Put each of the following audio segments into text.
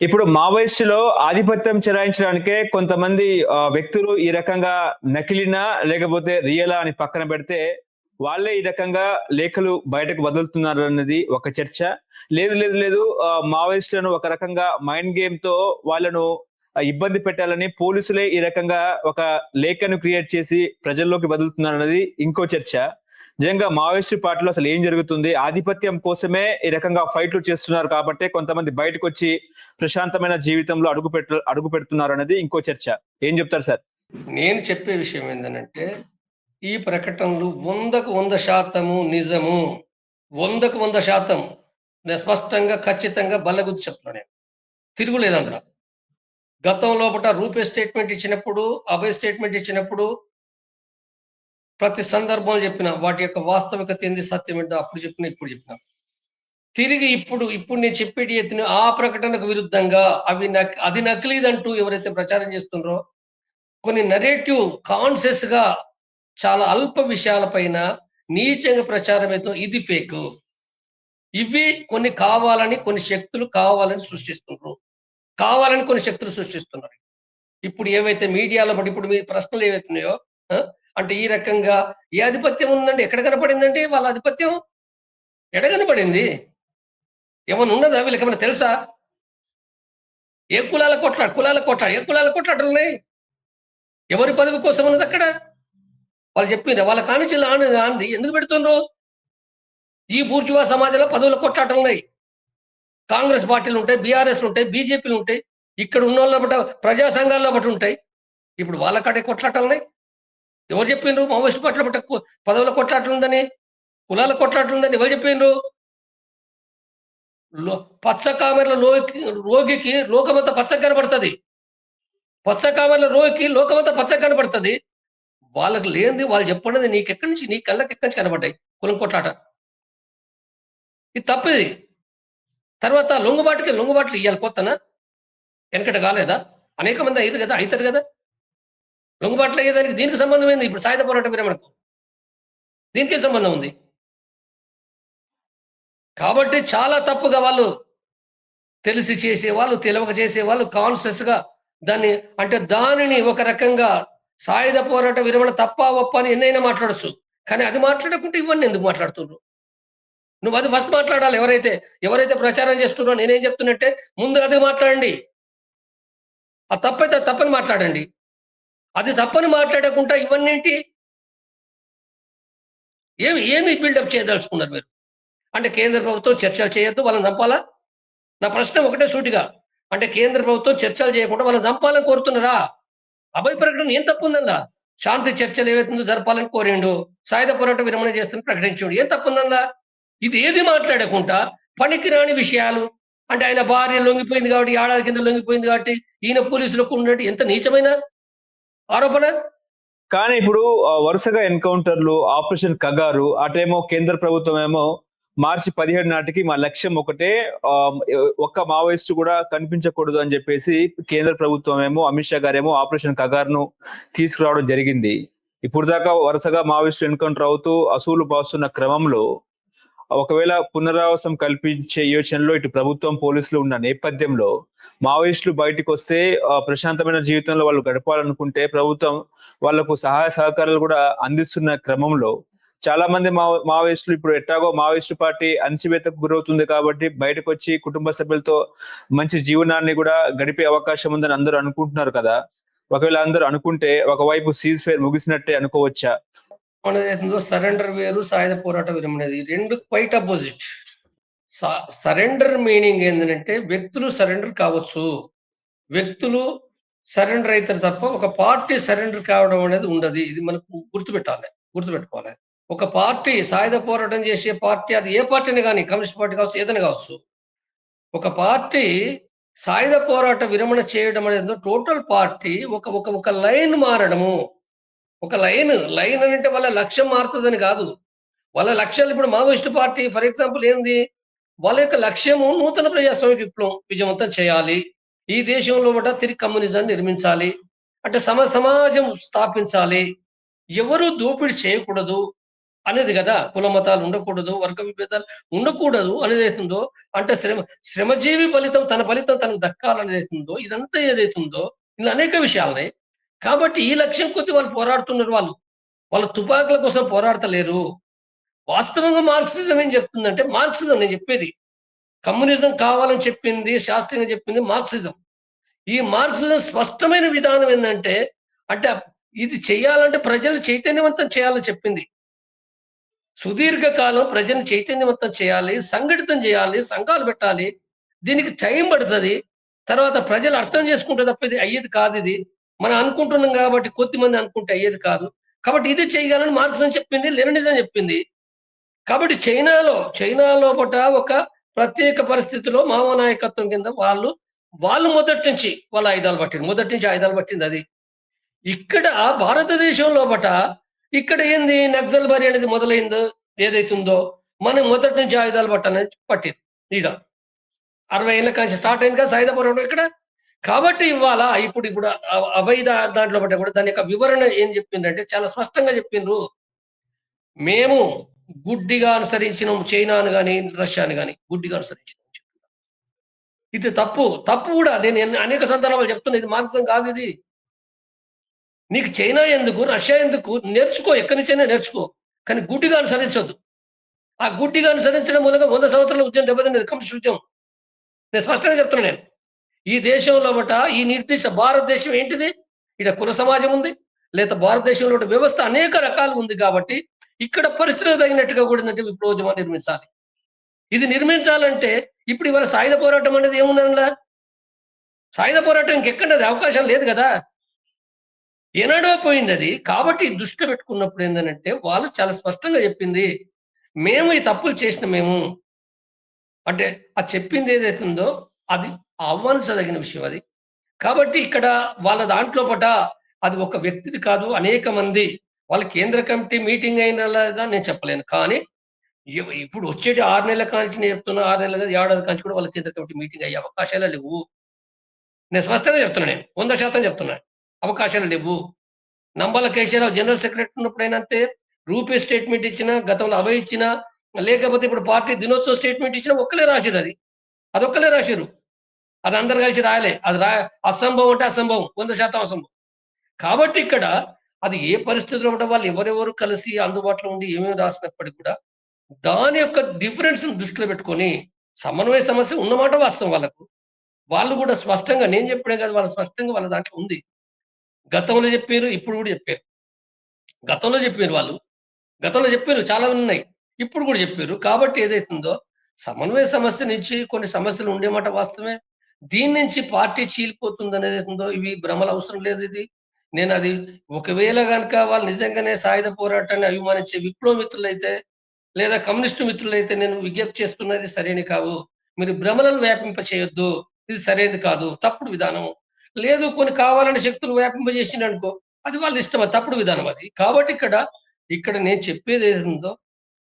ఇప్పుడు మావోయిస్టులో ఆధిపత్యం చెలాయించడానికే కొంతమంది వ్యక్తులు ఈ రకంగా నకిలీనా లేకపోతే రియలా అని పక్కన పెడితే, వాళ్ళే ఈ రకంగా లేఖలు బయటకు వదులుతున్నారన్నది ఒక చర్చ. లేదు మావోయిస్టులను ఒక రకంగా మైండ్ గేమ్‌తో వాళ్ళను ఇబ్బంది పెట్టాలని పోలీసులే ఈ రకంగా ఒక లేఖను క్రియేట్ చేసి ప్రజల్లోకి వదులుతున్నారన్నది ఇంకో చర్చ. నిజంగా మావోయిస్టు పార్టీలో అసలు ఏం జరుగుతుంది? ఆధిపత్యం కోసమే ఈ రకంగా ఫైట్‌లు చేస్తున్నారు కాబట్టే కొంతమంది బయటకొచ్చి ప్రశాంతమైన జీవితంలో అడుగు పెడుతున్నారనేది ఇంకో చర్చ. ఏం చెప్తారు సార్? నేను చెప్పే విషయం ఏందనంటే, ఈ ప్రకటనలు 100కు 100% నిజము. 100కు 100% నేను స్పష్టంగా, ఖచ్చితంగా బల్లగుద్ది చెప్తున్నా నేను. తిరుగులేదు అందులో. గతం లోపట రూపే స్టేట్మెంట్ ఇచ్చినప్పుడు, అభయ్ స్టేట్మెంట్ ఇచ్చినప్పుడు ప్రతి సందర్భంలో చెప్పిన. వాటి యొక్క వాస్తవికత ఏంది, సత్యం ఏంటో అప్పుడు చెప్పిన, ఇప్పుడు చెప్పిన. తిరిగి ఇప్పుడు నేను చెప్పేటి ఎత్తిన ఆ ప్రకటనకు విరుద్ధంగా అది నకిలీదంటూ ఎవరైతే ప్రచారం చేస్తున్నారో, కొన్ని నరేటివ్ కాన్షియస్‌గా చాలా అల్ప విషయాలపైన నీచంగా ప్రచారం అయితే ఇది ఫేకు. ఇవి కొన్ని కావాలని కొన్ని శక్తులు కావాలని సృష్టిస్తున్నారు. కావాలని కొన్ని శక్తులు సృష్టిస్తున్నారు. ఇప్పుడు ఏవైతే మీడియాలో బట్టి ఇప్పుడు మీ ప్రశ్నలు ఏవైతున్నాయో ఆ! అంటే ఈ రకంగా ఏ ఆధిపత్యం ఉందండి? ఎక్కడ కనపడిందండి వాళ్ళ ఆధిపత్యం? ఎక్కడ కనపడింది? ఏమన్నా ఉన్నదా? వీళ్ళకేమన్నా తెలుసా? ఏ కులాల కొట్లాట? ఏ కులాల కొట్లాటలున్నాయి? ఎవరి పదవి కోసం ఉన్నదక్కడ? వాళ్ళు చెప్పిండ్రా? వాళ్ళ కానించి ఆంది ఎందుకు పెడుతుండ్రు? ఈ బూర్జువా సమాజంలో పదవుల కొట్లాటలున్నాయి. కాంగ్రెస్ పార్టీలుంటాయి, బీఆర్ఎస్‌లుంటాయి, బీజేపీలుంటాయి. ఇక్కడ ఉన్నోళ్ళ బట ప్రజా సంఘాల్లో బట్టి ఉంటాయి. ఇప్పుడు వాళ్ళ కాడే కొట్లాటలున్నాయి. ఎవరు చెప్పిండ్రు? మావోయిస్ట్ పార్టీల బట పదవుల కొట్లాటలుందని, కులాల కొట్లాటలుందని ఎవరు చెప్పిండ్రు? లో పచ్చ కామెర్ల రోగికి లోకమంతా పచ్చగా కనబడుతది. పచ్చ కామెర్ల రోగికి లోకమంతా పచ్చగా కనబడుతది. వాళ్ళకి లేనిది వాళ్ళు చెప్పన్నది నీకెక్కడి నుంచి నీ కళ్ళకెక్కడి నుంచి కనబడ్డాయి? కులం కొట్లాట. ఇది తప్పిది. తర్వాత లొంగుబాట్లు ఇయ్యాల కొత్తనా? వెనకట కాలేదా? అనేక మంది అయ్యిర్రు గదా! అయితారు గదా! లొంగుబాట్లు అయ్యేదానికి దీనికి సంబంధం ఏంది? ఇప్పుడు సాయుధ పోరాట విరమణకు. దీనికేం సంబంధం ఉంది? కాబట్టి చాలా తప్పుగా వాళ్ళు తెలిసి చేసేవాళ్ళు, తెలవక చేసేవాళ్ళు కాన్షియస్‌గా దానిని ఒక రకంగా సాయుధ పోరాట విరమణ తప్పా, ఒప్పా అని ఎన్నైనా మాట్లాడొచ్చు. కానీ అది మాట్లాడకుంటే ఇవన్నీ ఎందుకు మాట్లాడుతుర్రు? నువ్వు అది ఫస్ట్ మాట్లాడాలి. ఎవరైతే ప్రచారం చేస్తున్నారో నేనేం చెప్తున్నంటే ముందు అది మాట్లాడండి. అది తప్పైతే అది తప్పని మాట్లాడండి. అది తప్పని మాట్లాడకుండా ఇవన్నేంటి? ఏమి బిల్డప్ చేయదలుచుకున్నారు మీరు? అంటే కేంద్ర ప్రభుత్వం చర్చలు చేయొద్దు, వాళ్ళని చంపాలా? నా ప్రశ్న ఒకటే సూటిగా. అంటే కేంద్ర ప్రభుత్వం చర్చలు చేయకుండా వాళ్ళని చంపాలని కోరుతున్నారా? అభయ ప్రకటన ఏం తప్పుందంలా? శాంతి చర్చలు ఏవైతుందో జరపాలని కోరిండు. సాయుధ పోరాట విరమణ చేస్తని ప్రకటించిండు. ఏం తప్పుందంలా? ఇది ఏది మాట్లాడకుండా పనికిరాని విషయాలు అంటే ఆయన భార్య లొంగిపోయింది కాబట్టి, ఏడాది కింద లొంగిపోయింది కాబట్టి, ఈయన పోలీసులకు ఉన్నట్టు ఎంత నీచమైన ఆరోపణ? కానీ ఇప్పుడు వరుసగా ఎన్‌కౌంటర్‌లు, ఆపరేషన్ కగారు, అటేమో కేంద్ర ప్రభుత్వం ఏమో మార్చి 17 నాటికి మా లక్ష్యం ఒకటే ఒక్క మావోయిస్ట్ కూడా కనిపించకూడదు అని చెప్పేసి కేంద్ర ప్రభుత్వం ఏమో అమిత్ షా గారేమో ఆపరేషన్ కగార్‌ను తీసుకురావడం జరిగింది. ఇప్పుడు దాకా వరుసగా మావోయిస్టులు ఎన్‌కౌంటర్ అవుతూ అసూలు బాస్తున్న క్రమంలో ఒకవేళ పునరావాసం కల్పించే యోచనలో ఇటు ప్రభుత్వం, పోలీసులు ఉన్న నేపథ్యంలో మావోయిస్టులు బయటికొస్తే ప్రశాంతమైన జీవితంలో వాళ్ళు గడపాలనుకుంటే ప్రభుత్వం వాళ్ళకు సహాయ సహకారాలు కూడా అందిస్తున్న క్రమంలో చాలా మంది మావోయిస్టులు ఇప్పుడు ఎట్టాగో మావోయిస్టు పార్టీ అణచివేతకు గురవుతుంది కాబట్టి బయటకొచ్చి కుటుంబ సభ్యులతో మంచి జీవనాన్ని కూడా గడిపే అవకాశం ఉందని అందరూ అనుకుంటున్నారు కదా! ఒకవేళ అందరూ అనుకుంటే ఒకవైపు సీజ్ ఫైర్ ముగిసినట్టే అనుకోవచ్చా? మనదేందో సరెండర్ వేరు, సాయుధ పోరాట విరమణది. 2 క్వైట్ అపోజిట్. సరెండర్ మీనింగ్ ఏందనంటే వ్యక్తులు సరెండర్ కావచ్చు. వ్యక్తులు సరెండర్ అయితారు తప్ప ఒక పార్టీ సరెండర్ కావడం అనేది ఉండదు. ఇది మనకు గుర్తుపెట్టుకోవాలి. ఒక పార్టీ సాయుధ పోరాటం చేసే పార్టీ అది ఏ పార్టీని గాని కమ్యూనిస్ట్ పార్టీ కావచ్చు, ఏదైనా కావచ్చు. ఒక పార్టీ సాయుధ పోరాట విరమణ చేయడం అనేది టోటల్ పార్టీ ఒక లైన్ మారడము. ఒక లైన్ అనంటే వాళ్ళ లక్ష్యం మారుతదని కాదు. వాళ్ళ లక్ష్యాలు ఇప్పుడు మావోయిస్ట్ పార్టీ ఫర్ ఎగ్జాంపుల్ ఏంది? వాళ్ళ యొక్క లక్ష్యము నూతన ప్రజాస్వామిక విప్లవం విజయవంతం చేయాలి. ఈ దేశంలో కూడా తిరిగి కమ్యూనిజాన్ని నిర్మించాలి. అంటే సమాజం స్థాపించాలి. ఎవరు దోపిడీ చేయకూడదు. అనేది కదా. కుల మతాలు ఉండకూడదు, వర్గ విభేదాలు ఉండకూడదు అనేది అవుతుందో, అంటే శ్రమజీవి ఫలితం తన ఫలితం తనకు దక్కాలనేది అవుతుందో, ఇదంతా ఏదైతుందో ఇలా అనేక విషయాలున్నాయి. కాబట్టి ఈ లక్ష్యం కొద్ది వాళ్ళు పోరాడుతున్నారు వాళ్ళు. వాళ్ళు తుపాకుల కోసం పోరాడతలేరు. వాస్తవంగా మార్క్సిజం ఏం చెప్తుందంటే, మార్క్సిజం నేను చెప్పేది. కమ్యూనిజం కావాలని చెప్పింది, శాస్త్రీయంగా చెప్పింది మార్క్సిజం. ఈ మార్క్సిజం స్పష్టమైన విధానం ఏందంటే, అంటే ఇది చేయాలంటే ప్రజల్ని చైతన్యవంతం చేయాలని చెప్పింది. సుదీర్ఘ కాలం ప్రజల్ని చైతన్యవంతం చేయాలి, సంఘటితం చేయాలి, సంఘాలు పెట్టాలి. దీనికి టైం పడతది. తర్వాత ప్రజలు అర్థం చేసుకుంటే తప్ప ఇది అయ్యేది కాదిది. మనం అనుకుంటున్నాం కాబట్టి కొద్దిమంది అనుకుంటే అయ్యేది కాదు. కాబట్టి ఇది చేయగలని మార్క్సిజం చెప్పింది, లెనినిజం చెప్పింది. కాబట్టి చైనా లోపట ఒక ప్రత్యేక పరిస్థితిలో మావో నాయకత్వం కింద వాళ్ళు మొదటి నుంచి వాళ్ళ ఆయుధాలు పట్టిండ్రు. మొదటి నుంచి ఆయుధాలు పట్టిందది. ఇక్కడ భారతదేశం లోపట ఇక్కడ ఏంది నక్సల్ బరి అనేది మొదలైందో ఏదైతుందో, మనం మొదటి నుంచి ఆయుధాలు పట్టింది. ఈడ 60 ఏళ్ల కాంచి స్టార్ట్ అయింది కదా సాయుధ పోరాటం ఇక్కడ. కాబట్టి ఇవాళ ఇప్పుడు అభయ దాంట్లో బట్ట కూడా దాని యొక్క వివరణ ఏం చెప్పిందంటే చాలా స్పష్టంగా చెప్పిండ్రు. మేము గుడ్డిగా అనుసరించినాం చైనాను గాని, రష్యాను గాని గుడ్డిగా అనుసరించినాం. ఇది తప్పు. తప్పు కూడా నేను అనేక సందర్భాలు చెప్తున్నా. ఇది మార్క్సిజం కాదు ఇది. నీకు చైనా ఎందుకు? రష్యా ఎందుకు? నేర్చుకో. ఎక్కడి నుంచైనా నేర్చుకో. కానీ గుడ్డిగా అనుసరించొద్దు. ఆ గుడ్డిగా అనుసరించడం మూలంగా 100 సంవత్సరాల ఉద్యమం దెబ్బతిన్నది. కమ్యూనిస్ట్ ఉద్యమం. నేను స్పష్టంగా చెప్తున్నా నేను. ఈ దేశంలో ఈ నిర్దిష్ట భారతదేశం ఏంటిది? ఈడ కుల సమాజం ఉంది. లేదా భారతదేశంలో వ్యవస్థ అనేక రకాలు ఉంది కాబట్టి ఇక్కడ పరిస్థితులకు తగినట్టుగా కూడా ఏంటంటే విప్లవోద్యమాన్ని నిర్మించాలి. ఇది నిర్మించాలంటే ఇప్పుడు ఇవాళ సాయుధ పోరాటం అనేది ఏముంది అందులో? సాయుధ పోరాటం ఇంకెక్కడది అవకాశం లేదు కదా. ఏనాడో పోయిందది. కాబట్టి దృష్టిలో పెట్టుకున్నప్పుడు ఏందనంటే వాళ్ళు చాలా స్పష్టంగా చెప్పింది. మేము ఈ తప్పులు చేసిన మేము. అంటే అది చెప్పింది ఏదైతుందో అది ఆహ్వానించదగిన విషయం అది. కాబట్టి ఇక్కడ వాళ్ళ దాంట్లో అది ఒక వ్యక్తిది కాదు, అనేక మంది. వాళ్ళ కేంద్ర కమిటీ మీటింగ్ అయిన లేదా నేను చెప్పలేను. కానీ ఇప్పుడు వచ్చేటి 6 నెలల కాంచి నేను చెప్తున్నా, 6 నెలలు కాదు, ఏడాది కాంచి కూడా వాళ్ళ కేంద్ర కమిటీ మీటింగ్ అయ్యే అవకాశాలే లేవు. నేను స్పష్టంగా చెప్తున్నా నేను. 100% చెప్తున్నా. అవకాశాలు లేవు. నంబాల కేశవరావు జనరల్ సెక్రటరీ ఉన్నప్పుడైనంతే రూపే స్టేట్మెంట్ ఇచ్చినా, గతంలో అభయ్ ఇచ్చినా, లేకపోతే ఇప్పుడు పార్టీ దినోత్సవ స్టేట్మెంట్ ఇచ్చినా ఒక్కలే రాసిర్రు అది. అదొక్కలే రాసిర్రు. అది అందరు కలిసి రాయలే. అది అసంభవం అంటే అసంభవం. 100% అసంభవం. కాబట్టి ఇక్కడ అది ఏ పరిస్థితిలో కూడా వాళ్ళు ఎవరెవరు కలిసి అందుబాటులో ఉండి ఏమేమి రాసినప్పటికీ కూడా దాని యొక్క డిఫరెన్స్ దృష్టిలో పెట్టుకొని సమన్వయ సమస్య ఉన్నమాట వాస్తవం వాళ్ళకు. వాళ్ళు కూడా స్పష్టంగా నేను చెప్పినా కదా వాళ్ళు స్పష్టంగా వాళ్ళ దాంట్లో ఉంది. గతంలో చెప్పారు, ఇప్పుడు కూడా చెప్పారు. గతంలో చెప్పారు వాళ్ళు. గతంలో చెప్పారు చాలా ఉన్నాయి. ఇప్పుడు కూడా చెప్పారు. కాబట్టి ఏదైతుందో సమన్వయ సమస్య నుంచి కొన్ని సమస్యలు ఉండేమాట వాస్తవమే. దీని నుంచి పార్టీ చీలిపోతుందనేది ఏదైతుందో ఇవి భ్రమలు అవసరం లేదు ఇది. నేనది ఒకవేళ గనక వాళ్ళు నిజంగానే సాయుధ పోరాటాన్ని అభిమానించే విప్లవ మిత్రులైతే లేదా కమ్యూనిస్టు మిత్రులైతే నేను విజ్ఞప్తి చేస్తున్నది సరైనది కావు. మీరు భ్రమలను వ్యాపింప చేయొద్దు. ఇది సరైనది కాదు. తప్పుడు విధానం. లేదు కొన్ని కావాలని శక్తులు వ్యాపింపజేసిండనుకో అది వాళ్ళ ఇష్టం. అది తప్పుడు విధానం అది. కాబట్టి ఇక్కడ నేను చెప్పేది ఏదుందో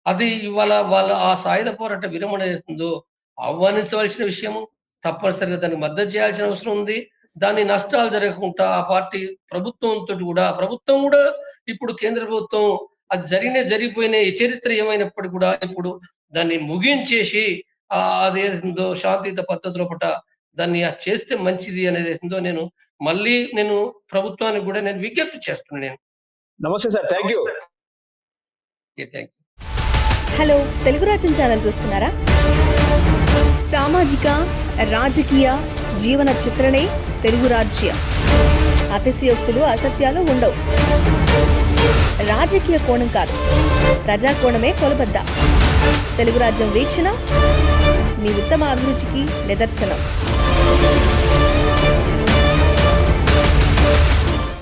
అది ఇవాళ వాళ్ళ ఆ సాయుధ పోరాట విరమణ ఏదుందో ఆహ్వానించవలసిన విషయము. తప్పనిసరిగా దానికి మద్దతు చేయాల్సిన అవసరం ఉంది. దాని నష్టాలు జరగకుండా ఆ పార్టీ ప్రభుత్వం కూడా ఇప్పుడు కేంద్ర ప్రభుత్వం అది జరిగిపోయిన ఈ చరిత్ర ఏమైనప్పటికీ కూడా ఇప్పుడు దాన్ని ముగించేసి అదేందో శాంతియుత పద్ధతిలో దాన్ని చేస్తే మంచిది అనేది ఏందో నేను ప్రభుత్వానికి కూడా నేను విజ్ఞప్తి చేస్తున్నాను నేను. నమస్తే sir. Thank you. Hello, Telugu రాజ్యం ఛానల్ చూస్తున్నారా? సామాజిక రాజకీయ జీవన చిత్రణే తెలుగు రాజ్యం. అతిశయోక్తులు అసత్యాలు ఉండవు. రాజకీయ కోణం కాదు, ప్రజా కోణమే కొలబద్ద. తెలుగు రాజ్యం వీక్షణ మీ ఉత్తమ అభిరుచికి నిదర్శనం.